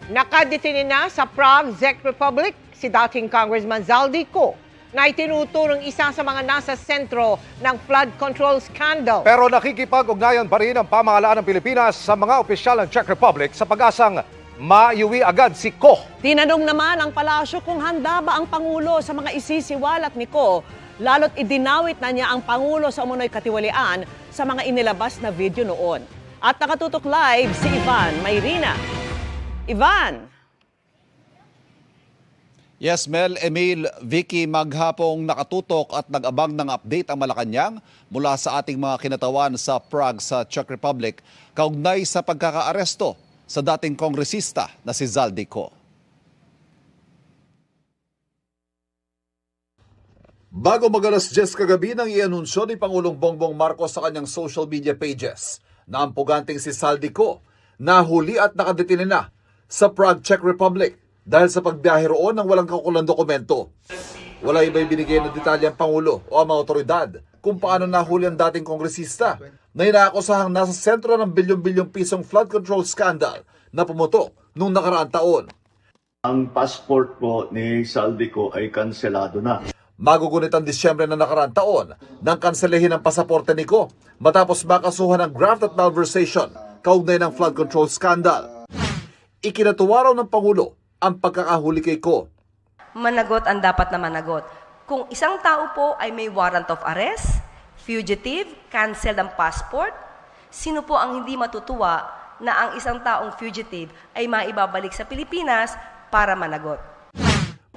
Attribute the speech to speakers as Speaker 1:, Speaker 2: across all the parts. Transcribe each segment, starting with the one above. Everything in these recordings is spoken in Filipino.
Speaker 1: Nakadetine na sa Prague, Czech Republic si dating Congressman Zaldico na itinuturong isa sa mga nasa sentro ng flood control scandal.
Speaker 2: Pero nakikipag-ugnayan pa rin ang pamahalaan ng Pilipinas sa mga opisyal ng Czech Republic sa pag-asang maiuwi agad si Ko.
Speaker 3: Tinanong naman ang palasyo kung handa ba ang Pangulo sa mga isisiwalat ni Ko, lalo't idinawit na niya ang Pangulo sa umunoy katiwalian sa mga inilabas na video noon. At nakatutok live si Ivan Mayrina. Ivan!
Speaker 4: Yes, Mel, Emil, Vicky, maghapong nakatutok at nag-abang ng update ang Malacanang mula sa ating mga kinatawan sa Prague sa Czech Republic kaugnay sa pagkakaaresto sa dating kongresista na si Zaldico. Bago mag-alas 10 kagabi nang i-anunsyo ni Pangulong Bongbong Marcos sa kanyang social media pages na ang puganting si Zaldico nahuli at nakadetine na sa Prague, Czech Republic dahil sa pagbiyahe roon ng walang kaukulang dokumento. Wala iba'y binigay ng detalye ang Pangulo o ang mga otoridad kung paano nahuli ang dating kongresista na inaakusahang nasa sentro ng bilyon-bilyong pisong flood control scandal na pumutok noong nakaraang taon.
Speaker 5: Ang passport po ni Zaldico ay kanselado na.
Speaker 4: Magugunit ang Disyembre na nakaraang taon nang kanselehin ang pasaporte ni Ko matapos makasuhan ng graft at malversation kaugnay ng flood control scandal. Ikinatuwa raw ng Pangulo ang pagkakahuli kay Ko.
Speaker 6: Managot ang dapat na managot. Kung isang tao po ay may warrant of arrest, fugitive, canceled ang passport, sino po ang hindi matutuwa na ang isang taong fugitive ay maibabalik sa Pilipinas para managot?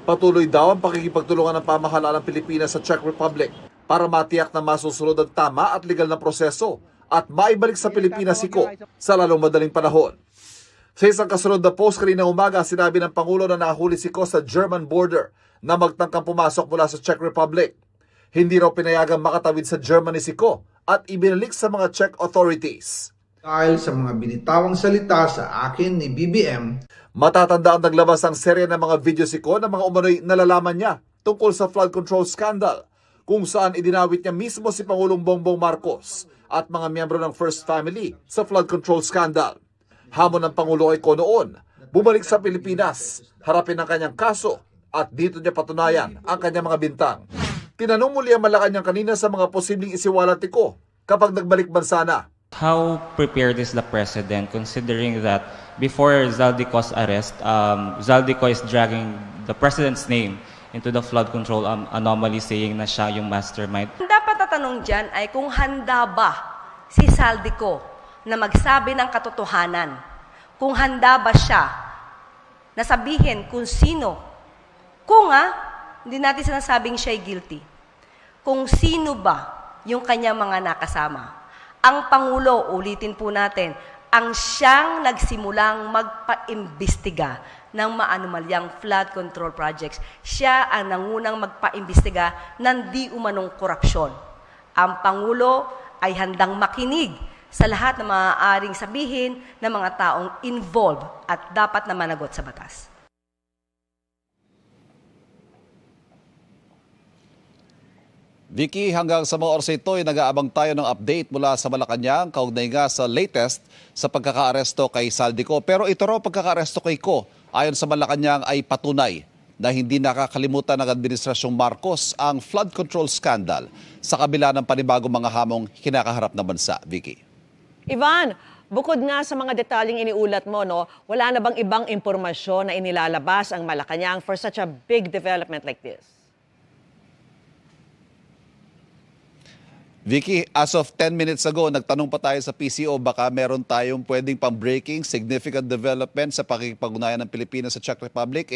Speaker 4: Patuloy daw ang pakikipagtulungan ng pamahalaan ng Pilipinas sa Czech Republic para matiyak na masusunod ang tama at legal na proseso at maibalik sa Pilipinas si Ko sa lalong madaling panahon. Sa isang kasunod na post kaninang umaga, sinabi ng Pangulo na nahuli si Ko sa German border na magtangkang pumasok mula sa Czech Republic. Hindi raw pinayagang makatawid sa Germany si Ko at ibinalik sa mga Czech authorities.
Speaker 7: Dahil sa mga binitawang salita sa akin ni BBM,
Speaker 4: matatanda ang naglabas ang serye ng mga video si Ko ng mga umano'y nalalaman niya tungkol sa flood control scandal kung saan idinawit niya mismo si Pangulong Bongbong Marcos at mga miyembro ng First Family sa flood control scandal. Hamon ng Pangulo ay Ko noon, bumalik sa Pilipinas, harapin ang kanyang kaso at dito niya patunayan ang kanyang mga bintang. Tinanong muli ang Malacanang kanina sa mga posibleng isiwalat ni Ko kapag nagbalik bansa na.
Speaker 8: How prepared is the President considering that before Zaldico's arrest, Zaldico is dragging the President's name into the flood control anomaly saying na siya yung mastermind?
Speaker 6: Ang dapat tatanong dyan ay kung handa ba si Zaldico na magsabi ng katotohanan. Kung handa ba siya na sabihin kung sino. Kung hindi natin sinasabing siya'y guilty. Kung sino ba yung kanyang mga nakasama. Ang Pangulo, ulitin po natin, ang siyang nagsimulang magpa-imbestiga ng maanumalyang flood control projects. Siya ang nangunang magpa-imbestiga ng di umanong korupsyon. Ang Pangulo ay handang makinig sa lahat ng maaaring sabihin ng mga taong involved at dapat na managot sa batas.
Speaker 4: Vicky, hanggang sa mga oras ito ay nag-aabang tayo ng update mula sa Malacanang kaugnay nga sa latest sa pagkakaaresto kay Zaldico. Pero ito raw pagkakaaresto kay Ko ayon sa Malacanang ay patunay na hindi nakakalimutan ng Administrasyong Marcos ang flood control scandal sa kabila ng panibagong mga hamong kinakaharap na bansa. Vicky.
Speaker 3: Ivan, bukod nga sa mga detalyeng iniulat mo, wala na bang ibang impormasyon na inilalabas ang Malacanang for such a big development like this?
Speaker 4: Vicky, as of 10 minutes ago, nagtanong pa tayo sa PCO, baka meron tayong pwedeng pang-breaking, significant development sa pakikipag-ugnayan ng Pilipinas sa Czech Republic.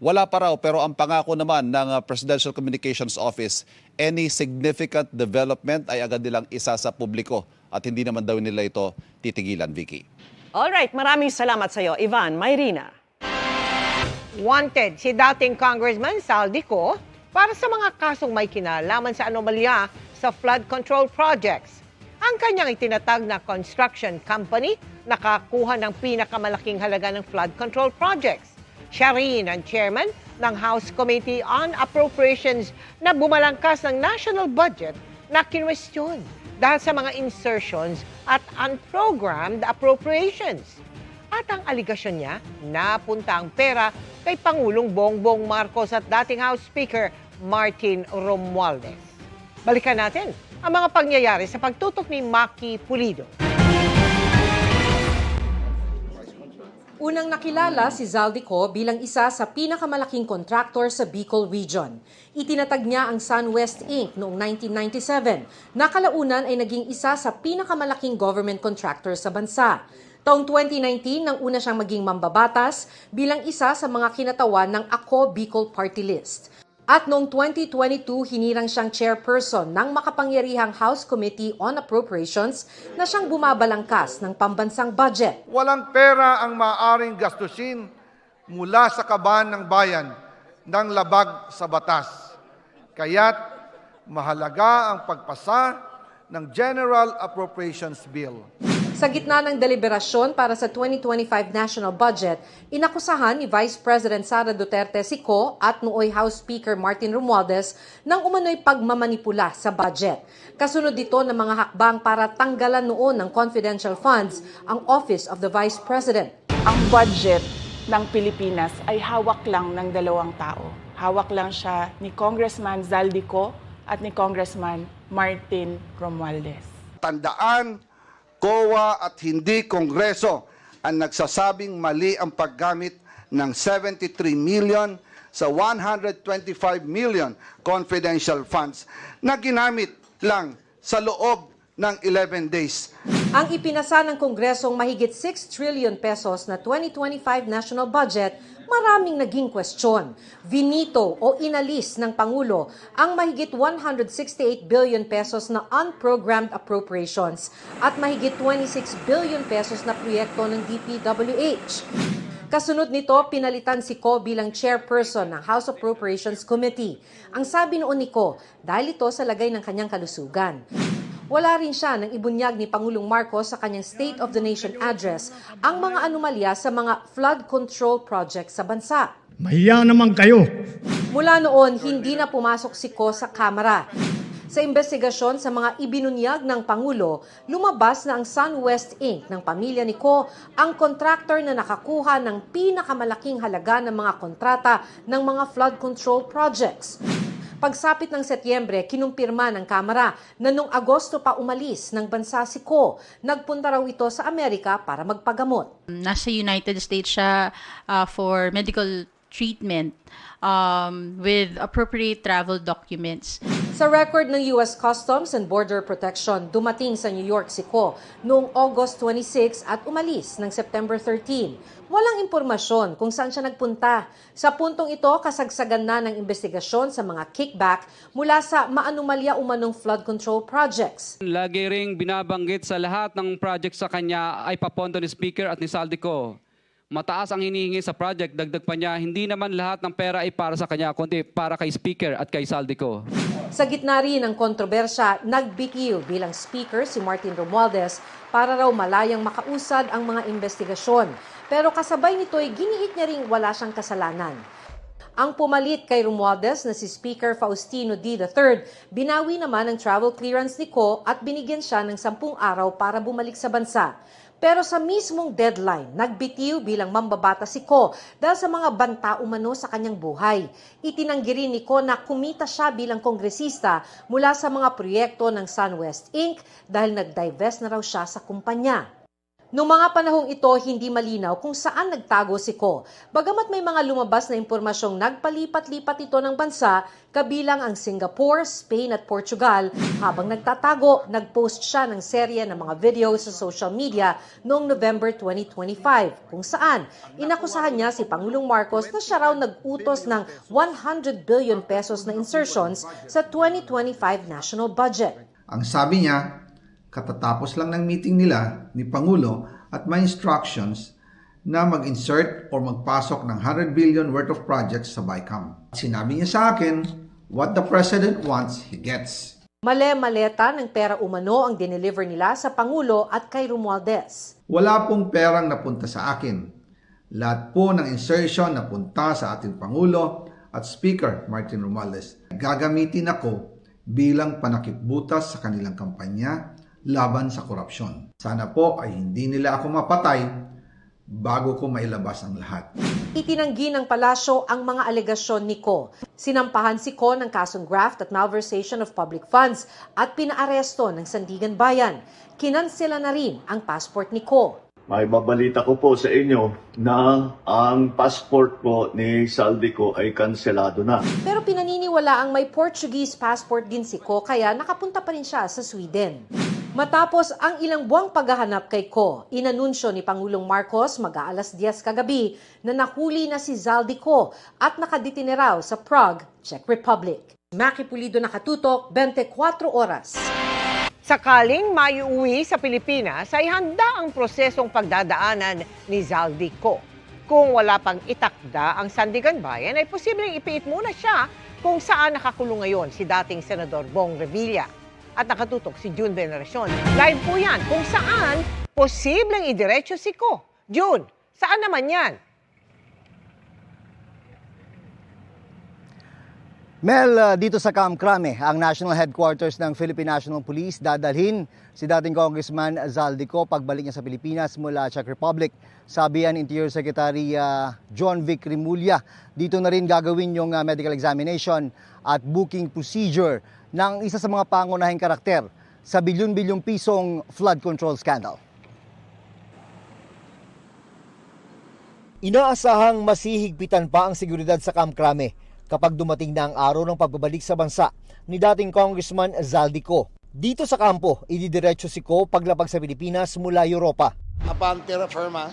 Speaker 4: Wala pa raw, pero ang pangako naman ng Presidential Communications Office, any significant development ay agad nilang isa sa publiko at hindi naman daw nila ito titigilan, Vicky.
Speaker 3: Alright, maraming salamat sa iyo, Ivan Mayrina.
Speaker 1: Wanted si dating Congressman Zaldico para sa mga kasong may kinalaman sa anomalya sa flood control projects. Ang kanyang itinatag na construction company nakakuha ng pinakamalaking halaga ng flood control projects. Siya rin ang chairman ng House Committee on Appropriations na bumalangkas ng national budget na kinwestiyon dahil sa mga insertions at unprogrammed appropriations. At ang aligasyon niya, napunta ang pera kay Pangulong Bongbong Marcos at dating House Speaker Martin Romualdez. Balikan natin ang mga pangyayari sa pagtutok ni Maki Pulido.
Speaker 9: Unang nakilala si Zaldico bilang isa sa pinakamalaking kontraktor sa Bicol Region. Itinatag niya ang SunWest Inc. noong 1997 na kalaunan ay naging isa sa pinakamalaking government contractor sa bansa. Taong 2019 nang una siyang maging mambabatas bilang isa sa mga kinatawan ng Ako Bicol Party List. At noong 2022, hinirang siyang chairperson ng makapangyarihang House Committee on Appropriations na siyang bumabalangkas ng pambansang budget.
Speaker 10: Walang pera ang maaaring gastusin mula sa kaban ng bayan ng labag sa batas. Kaya't mahalaga ang pagpasa ng General Appropriations Bill.
Speaker 9: Sa gitna ng deliberasyon para sa 2025 national budget, inakusahan ni Vice President Sara Duterte si Ko at nooy House Speaker Martin Romualdez ng umano'y pagmamanipula sa budget. Kasunod dito ng mga hakbang para tanggalan noon ng confidential funds ang Office of the Vice President.
Speaker 11: Ang budget ng Pilipinas ay hawak lang ng dalawang tao. Hawak lang siya ni Congressman Zaldico at ni Congressman Martin Romualdez.
Speaker 10: Tandaan, COA at hindi Kongreso ang nagsasabing mali ang paggamit ng 73 million sa 125 million confidential funds na ginamit lang sa loob ng 11 days.
Speaker 9: Ang ipinasa ng Kongresong mahigit 6 trillion pesos na 2025 national budget, maraming naging kwestiyon. Vinito o inalis ng Pangulo ang mahigit 168 billion pesos na unprogrammed appropriations at mahigit 26 billion pesos na proyekto ng DPWH. Kasunod nito, pinalitan si Ko bilang chairperson ng House Appropriations Committee. Ang sabi noon ni Ko, dahil ito sa lagay ng kanyang kalusugan. Wala rin siya nang ibunyag ni Pangulong Marcos sa kanyang State of the Nation address ang mga anomalya sa mga flood control projects sa bansa.
Speaker 12: Mahiya naman kayo!
Speaker 9: Mula noon, hindi na pumasok si Ko sa Kamara. Sa investigasyon sa mga ibinunyag ng Pangulo, lumabas na ang SunWest Inc. ng pamilya ni Ko ang contractor na nakakuha ng pinakamalaking halaga ng mga kontrata ng mga flood control projects. Pagsapit ng Setyembre, kinumpirma ng Kamara na noong Agosto pa umalis ng bansa si Ko. Nagpunta raw ito sa Amerika para magpagamot.
Speaker 13: Nasa United States siya for medical treatment with appropriate travel documents.
Speaker 9: Sa record ng U.S. Customs and Border Protection, dumating sa New York si Ko noong August 26 at umalis ng September 13. Walang impormasyon kung saan siya nagpunta. Sa puntong ito, kasagsagan na ng investigasyon sa mga kickback mula sa maanumalya umanong flood control projects.
Speaker 14: Lagi ring binabanggit sa lahat ng project sa kanya ay papondo ni Speaker at ni Zaldico. Mataas ang hinihingi sa project, dagdag pa niya, hindi naman lahat ng pera ay para sa kanya, kundi para kay Speaker at kay Zaldico.
Speaker 9: Sa gitna rin ng kontrobersya, nagbitiw bilang Speaker si Martin Romualdez para raw malayang makausad ang mga investigasyon. Pero kasabay nito'y giniit niya ring wala siyang kasalanan. Ang pumalit kay Romualdez na si Speaker Faustino D. III, binawi naman ang travel clearance ni Ko at binigyan siya ng 10 araw para bumalik sa bansa. Pero sa mismong deadline, nagbitiw bilang mambabata si Ko dahil sa mga banta umano sa kanyang buhay. Itinanggi rin ni Ko na kumita siya bilang kongresista mula sa mga proyekto ng SunWest Inc. dahil nag-divest na raw siya sa kumpanya. Noong mga panahong ito, hindi malinaw kung saan nagtago si Ko. Bagamat may mga lumabas na impormasyong nagpalipat-lipat ito ng bansa, kabilang ang Singapore, Spain at Portugal. Habang nagtatago, nagpost siya ng serye ng mga video sa social media noong November 2025, kung saan inakusahan niya si Pangulong Marcos na siya raw nag-utos ng 100 billion pesos na insertions sa 2025 national budget.
Speaker 7: Ang sabi niya, katatapos lang ng meeting nila ni Pangulo at may instructions na mag-insert or magpasok ng 100 billion worth of projects sa BICAM. Sinabi niya sa akin, what the President wants, he gets.
Speaker 9: Male-maleta ng pera umano ang dineliver nila sa Pangulo at kay Romualdez.
Speaker 7: Wala pong perang napunta sa akin. Lahat po ng insertion napunta sa ating Pangulo at Speaker Martin Romualdez. Gagamitin ako bilang panakipbutas sa kanilang kampanya laban sa korupsyon. Sana po ay hindi nila ako mapatay bago ko mailabas ang lahat.
Speaker 9: Itinanggi ng palasyo ang mga alegasyon ni Ko. Sinampahan si Ko ng kasong graft at malversation of public funds at pinaaresto ng Sandigan Bayan. Kinansela na rin ang passport ni Ko.
Speaker 5: May babalita ko po sa inyo na ang passport po ni Saldico ay kanselado na.
Speaker 9: Pero pinaniniwala ang may Portuguese passport din si Ko kaya nakapunta pa rin siya sa Sweden. Matapos ang ilang buwang paghahanap kay Ko, inanunsyo ni Pangulong Marcos mag-aalas 10 kagabi na nahuli na si Zaldico at nakadetine raw sa Prague, Czech Republic. Maki Pulido, nakatutok, 24 oras.
Speaker 1: Sakaling maiuwi sa Pilipinas ay handa ang prosesong pagdadaanan ni Zaldico. Kung wala pang itakda ang Sandigan Bayan, ay posibleng ipiit muna siya kung saan nakakulong ngayon si dating Senador Bong Revilla. At nakatutok si June Veneracion. Live po yan kung saan posibleng idiretso si Ko. June, saan naman yan?
Speaker 12: Mel, dito sa Camp Crame, ang national headquarters ng Philippine National Police, dadalhin si dating Congressman Zaldico pagbalik niya sa Pilipinas mula Czech Republic. Sabi yan Interior Secretary John Vic Rimulya. Dito na rin gagawin yung medical examination at booking procedure ng isa sa mga pangunahing karakter sa bilyon-bilyong pisong flood control scandal. Inaasahang masihigpitan pa ang seguridad sa Camp Crame kapag dumating na ang araw ng pagbabalik sa bansa ni dating Congressman Zaldico. Dito sa kampo, ididiretso si Ko paglapag sa Pilipinas mula Europa.
Speaker 15: Upon terra firma,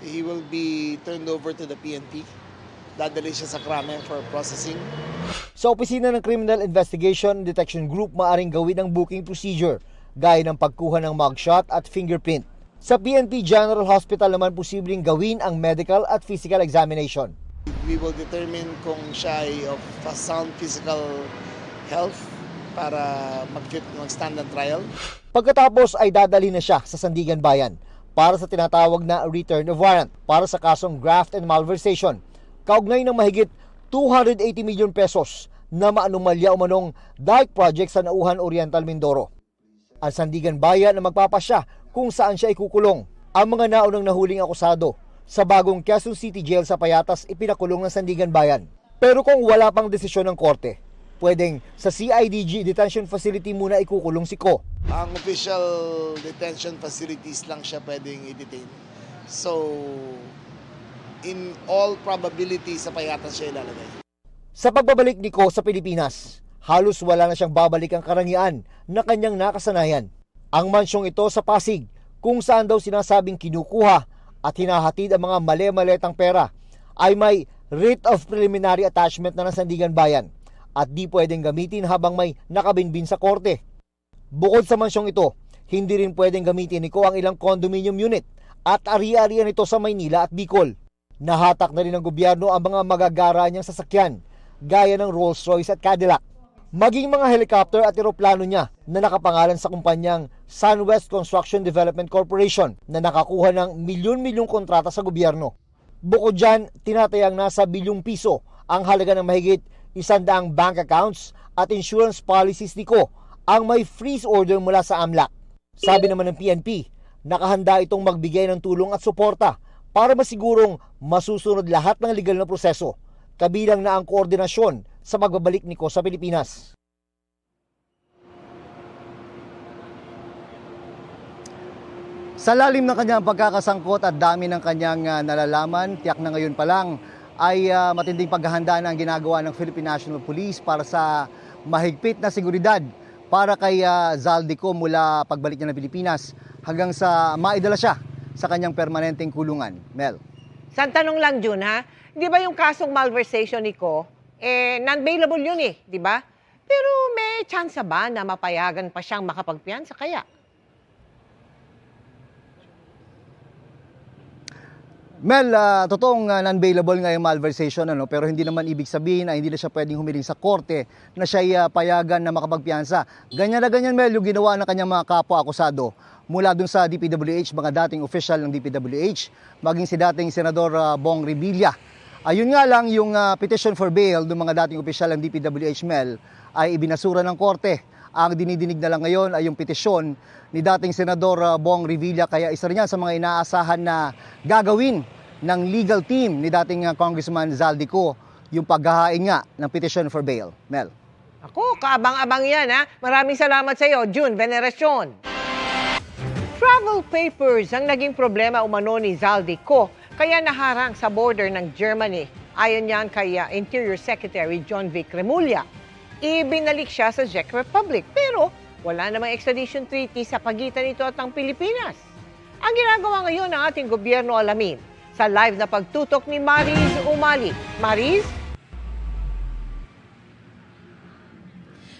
Speaker 15: he will be turned over to the PNP. Dadali siya sa Crame for processing.
Speaker 12: Sa opisina ng Criminal Investigation and Detection Group, maaring gawin ang booking procedure gaya ng pagkuha ng mugshot at fingerprint. Sa PNP General Hospital naman posibleng gawin ang medical at physical examination.
Speaker 15: We will determine kung siya ay of sound physical health para mag-stand ng trial.
Speaker 12: Pagkatapos ay dadali na siya sa Sandigan Bayan para sa tinatawag na return of warrant para sa kasong graft and malversation. Kaugnay ng mahigit 280 milyon pesos na maanumalya umanong dike project sa Nauhan Oriental, Mindoro. Ang Sandigan Bayan na magpapasya kung saan siya ikukulong. Ang mga naunang nahuling akusado sa bagong Quezon City Jail sa Payatas ipinakulong ng Sandigan Bayan. Pero kung wala pang desisyon ng korte, pwedeng sa CIDG Detention Facility muna ikukulong si Ko.
Speaker 15: Ang official detention facilities lang siya pwedeng i-detain. So, in all probability sa Payatas siya ilalagay.
Speaker 12: Sa pagbabalik ni Ko sa Pilipinas, halos wala na siyang babalik ang karangyaan na kanyang nakasanayan. Ang mansyong ito sa Pasig, kung saan daw sinasabing kinukuha at hinahatid ang mga mali-maletang pera, ay may writ of preliminary attachment na ng Sandigan Bayan at di pwedeng gamitin habang may nakabinbin sa korte. Bukod sa mansyong ito, hindi rin pwedeng gamitin ni Ko ang ilang condominium unit at ari-arian ito sa Maynila at Bicol. Nahatak na rin ng gobyerno ang mga magagara niyang sasakyan, gaya ng Rolls-Royce at Cadillac. Maging mga helicopter at eroplano niya na nakapangalan sa kumpanyang SunWest Construction Development Corporation na nakakuha ng milyon-milyong kontrata sa gobyerno. Bukod dyan, tinatayang nasa bilyong piso ang halaga ng mahigit 100 bank accounts at insurance policies ni Ko ang may freeze order mula sa AMLAC. Sabi naman ng PNP, nakahanda itong magbigay ng tulong at suporta para masigurong masusunod lahat ng legal na proseso, kabilang na ang koordinasyon sa magbabalik ni Ko sa Pilipinas. Sa lalim ng kanyang pagkakasangkot at dami ng kanyang nalalaman, tiyak na ngayon pa lang ay matinding paghahanda na ang ginagawa ng Philippine National Police para sa mahigpit na seguridad para kay Zaldico mula pagbalik niya ng Pilipinas hanggang sa maidala siya sa kanyang permanenteng kulungan. Mel.
Speaker 1: San tanong lang, June, ha? Di ba yung kasong malversation ni Ko, non-bailable yun di ba? Pero may chance ba na mapayagan pa siyang makapagpiyansa kaya?
Speaker 12: Mel, totoong non-bailable nga yung malversation, pero hindi naman ibig sabihin na hindi na siya pwedeng humiling sa korte na siya payagan na makapagpiyansa. Ganyan na ganyan, Mel, yung ginawa ng kanyang mga kapwa-akusado mula dun sa DPWH, mga dating official ng DPWH, maging si dating Senador Bong Revilla. Ayun nga lang, yung petition for bail ng mga dating opisyal ng DPWH, Mel, ay ibinasura ng korte Ang dinidinig na lang ngayon ay yung petisyon ni dating Senador Bong Revilla, kaya isa rin yan sa mga inaasahan na gagawin ng legal team ni dating Congressman Zaldico, yung paghahain nga ng petition for bail. Mel.
Speaker 1: Ako, kaabang-abang yan ha. Maraming salamat sa iyo, June Veneracion. Travel papers ang naging problema umano ni Zaldico, kaya naharang sa border ng Germany. Ayon yan kay Interior Secretary John Vic Remulla. Ibinalik siya sa Czech Republic, pero wala namang extradition treaty sa pagitan nito at ng Pilipinas. Ang ginagawa ngayon ng ating gobyerno, alamin sa live na pagtutok ni Mariz Umali. Mariz?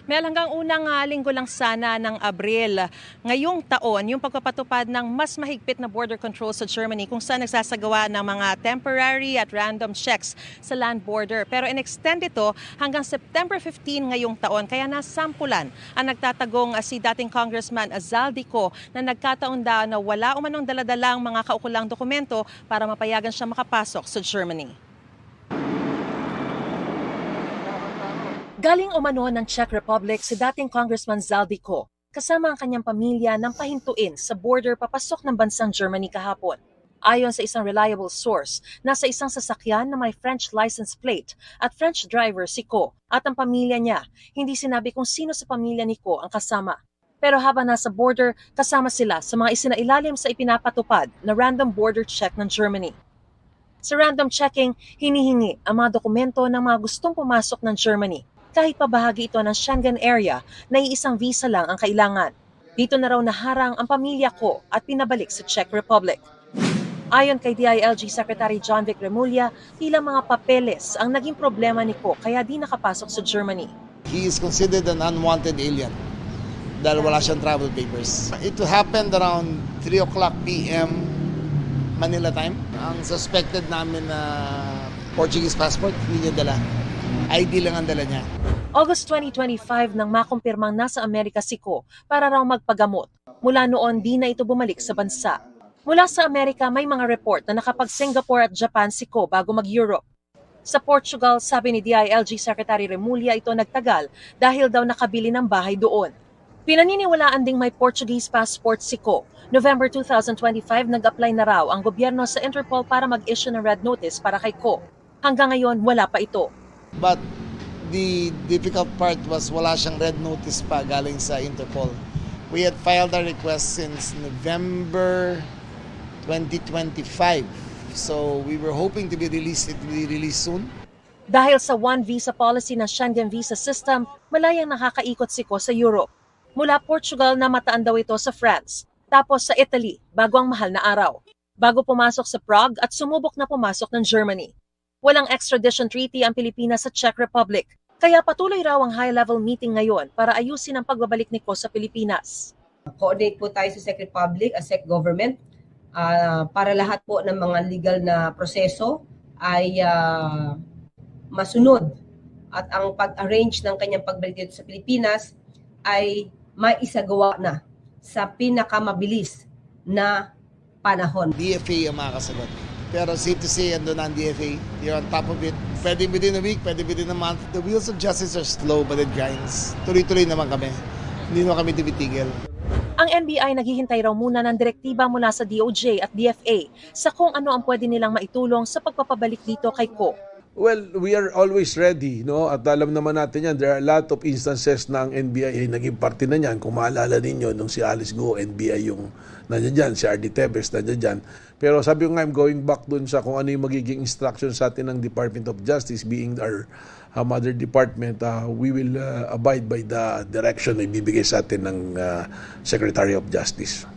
Speaker 16: Mel, hanggang unang linggo lang sana ng Abril ngayong taon, yung pagpapatupad ng mas mahigpit na border control sa Germany kung saan nagsasagawa ng mga temporary at random checks sa land border. Pero in-extend ito hanggang September 15 ngayong taon. Kaya nasampulan ang nagtatagong si dating Congressman Zaldico na nagkataon daw na wala umanong daladalang mga kaukulang dokumento para mapayagan siya makapasok sa Germany. Galing umano ng Czech Republic si dating Congressman Zaldico kasama ang kanyang pamilya nang pahintuin sa border papasok ng bansang Germany kahapon. Ayon sa isang reliable source, nasa isang sasakyan na may French license plate at French driver si Ko at ang pamilya niya. Hindi sinabi kung sino sa pamilya ni Ko ang kasama. Pero habang nasa border, kasama sila sa mga isinailalim sa ipinapatupad na random border check ng Germany. Sa random checking, hinihingi ang mga dokumento ng mga gustong pumasok ng Germany. Kahit pa bahagi ito ng Schengen area, na iisang visa lang ang kailangan. Dito na raw naharang ang pamilya Ko at pinabalik sa Czech Republic. Ayon kay DILG Secretary John Vic Remulla, tila mga papeles ang naging problema ni Ko kaya di nakapasok sa Germany.
Speaker 15: He is considered an unwanted alien dahil wala siyang travel papers. It happened around 3 o'clock p.m. Manila time. Ang suspected namin na Portuguese passport, hindi niya dala. ID lang ang dala niya.
Speaker 16: August 2025 nang makumpirmang nasa Amerika si Ko para raw magpagamot. Mula noon, di na ito bumalik sa bansa. Mula sa Amerika, may mga report na nakapag-Singapore at Japan si Ko bago mag-Europe. Sa Portugal, sabi ni DILG Secretary Remulla, ito nagtagal dahil daw nakabili ng bahay doon. Pinaniniwalaan ding may Portuguese passport si Ko. November 2025, nag-apply na raw ang gobyerno sa Interpol para mag-issue ng red notice para kay Ko. Hanggang ngayon, wala pa ito.
Speaker 15: But the difficult part was wala siyang red notice pa galing sa Interpol. We had filed our request since November 2025. So we were hoping to be released. It will be released soon.
Speaker 16: Dahil sa one visa policy ng Schengen visa system, malayang nakakaikot si Ko sa Europe. Mula Portugal na mataan daw ito sa France. Tapos sa Italy, bago ang mahal na araw. Bago pumasok sa Prague at sumubok na pumasok ng Germany. Walang extradition treaty ang Pilipinas sa Czech Republic, kaya patuloy raw ang high-level meeting ngayon para ayusin ang pagbabalik ni Ko sa Pilipinas.
Speaker 17: Coordinate po tayo sa Czech Republic, as Czech government, para lahat po ng mga legal na proseso ay masunod at ang pag-arrange ng kanyang pagbalik dito sa Pilipinas ay maisagawa na sa pinakamabilis na panahon.
Speaker 15: DFA ang makakasagot. Pero safe to say, ando na ang DFA. You're on top of it. Pwede within a week, pwede within a month. The wheels of justice are slow, but it grinds. Tuloy-tuloy naman kami. Hindi naman kami tumitigil.
Speaker 16: Ang NBI naghihintay raw muna ng direktiba mula sa DOJ at DFA sa kung ano ang pwede nilang maitulong sa pagpapabalik dito kay Ko.
Speaker 18: Well, we are always ready, no? At alam naman natin yan, there are a lot of instances na ang NBI ay naging parte na niyan. Kung maalala ninyo, nung si Alice Go, NBI yung nandiyan dyan, si R.D. Tevez nandiyan dyan. Pero sabi ko nga, I'm going back dun sa kung ano yung magiging instruction sa atin ng Department of Justice, being our mother department, we will abide by the direction na ibibigay sa atin ng Secretary of Justice.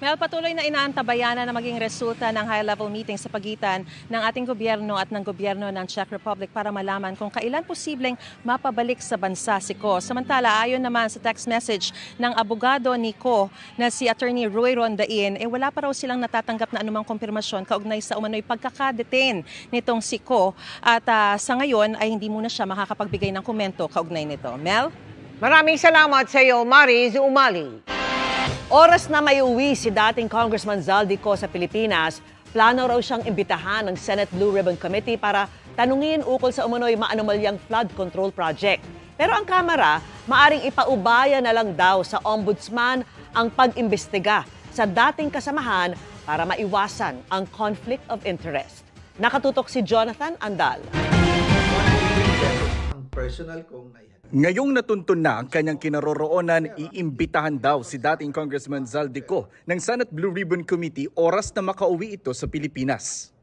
Speaker 16: Mel, patuloy na inaantabayanan na maging resulta ng high-level meeting sa pagitan ng ating gobyerno at ng gobyerno ng Czech Republic para malaman kung kailan posibleng mapabalik sa bansa si Ko. Samantala, ayon naman sa text message ng abogado ni Ko na si Attorney Roy Rondain, wala pa raw silang natatanggap na anumang kumpirmasyon kaugnay sa umano'y pagkakadetain nitong si Ko. At sa ngayon ay hindi muna siya makakapagbigay ng komento kaugnay nito. Mel?
Speaker 1: Maraming salamat sa iyo, Mariz Umali.
Speaker 3: Oras na may uwi si dating Congressman Zaldico sa Pilipinas Plano raw siyang imbitahan ng Senate Blue Ribbon Committee para tanungin ukol sa umunoy maanumalyang flood control project. Pero ang Kamara, maaring ipaubaya na lang daw sa Ombudsman ang pag-imbestiga sa dating kasamahan para maiwasan ang conflict of interest. Nakatutok si Jonathan Andal.
Speaker 7: Ang personal kong
Speaker 19: Ngayong natuntun na ang kanyang kinaroroonan, iimbitahan daw si dating Congressman Zaldico ng Senate Blue Ribbon Committee oras na makauwi ito sa Pilipinas.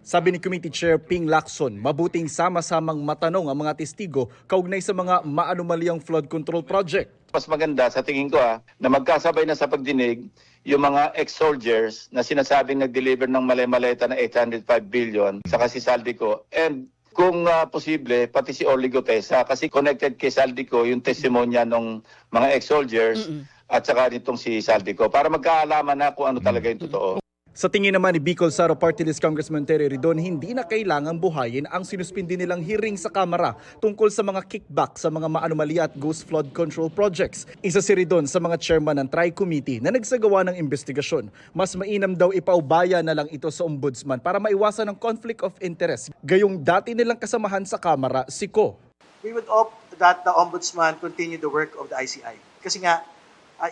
Speaker 19: Sabi ni Committee Chair Ping Lacson, mabuting sama-samang matanong ang mga testigo kaugnay sa mga maanumalyang flood control project.
Speaker 20: Mas maganda sa tingin ko na magkasabay na sa pagdinig yung mga ex-soldiers na sinasabing nag-deliver ng mali-maleta na 805 billion saka si Zaldico, and kung posible, pati si Orly Gotesa, kasi connected kay Zaldico yung testimonya ng mga ex-soldiers at saka nitong si Zaldico para magkaalaman na kung ano talaga yung totoo.
Speaker 19: Sa tingin naman ni Bicol Saro Party List Congressman Terry Ridon, hindi na kailangang buhayin ang sinuspindi nilang hearing sa Kamara tungkol sa mga kickback sa mga maanumalya at ghost flood control projects. Isa si Ridon sa mga chairman ng Tri-Committee na nagsagawa ng investigasyon. Mas mainam daw ipaubaya na lang ito sa Ombudsman para maiwasan ang conflict of interest. Gayong dati nilang kasamahan sa Kamara, si Ko.
Speaker 21: We would opt that the Ombudsman continue the work of the ICI. Kasi nga,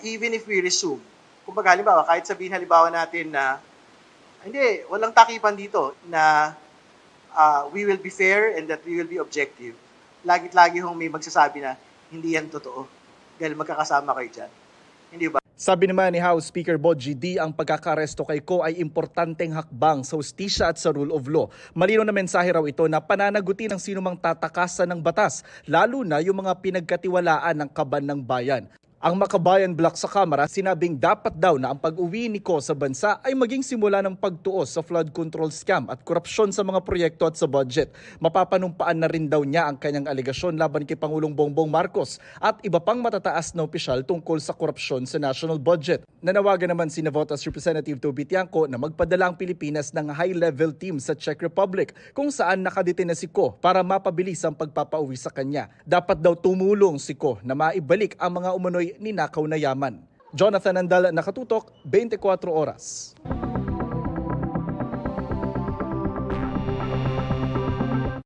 Speaker 21: even if we resume, kumbaga halimbawa, kahit sabihin halimbawa natin na hindi, walang takipan dito na we will be fair and that we will be objective. Lagi-lagi hong may magsasabi na hindi yan totoo dahil magkakasama kayo dyan. Hindi ba?
Speaker 19: Sabi naman ni House Speaker Boji D, ang pagkakaresto kay Ko ay importanteng hakbang sa hustisya at sa rule of law. Malinaw na mensahe raw ito na pananagutin ang sinumang tatakasan ng batas, lalo na yung mga pinagkatiwalaan ng kaban ng bayan. Ang Makabayan Bloc sa Kamara, sinabing dapat daw na ang pag-uwi ni Ko sa bansa ay maging simula ng pagtuos sa flood control scam at korupsyon sa mga proyekto at sa budget. Mapapanumpaan na rin daw niya ang kanyang alegasyon laban kay Pangulong Bongbong Marcos at iba pang matataas na opisyal tungkol sa korupsyon sa national budget. Nanawagan naman si Navotas Representative Toby Tiangco na magpadala ang Pilipinas ng high-level team sa Czech Republic kung saan nakadetena si Ko para mapabilis ang pagpapauwi sa kanya. Dapat daw tumulong si Ko na maibalik ang mga umunoy ninakaw na yaman. Jonathan Andal, Nakatutok, 24 Oras.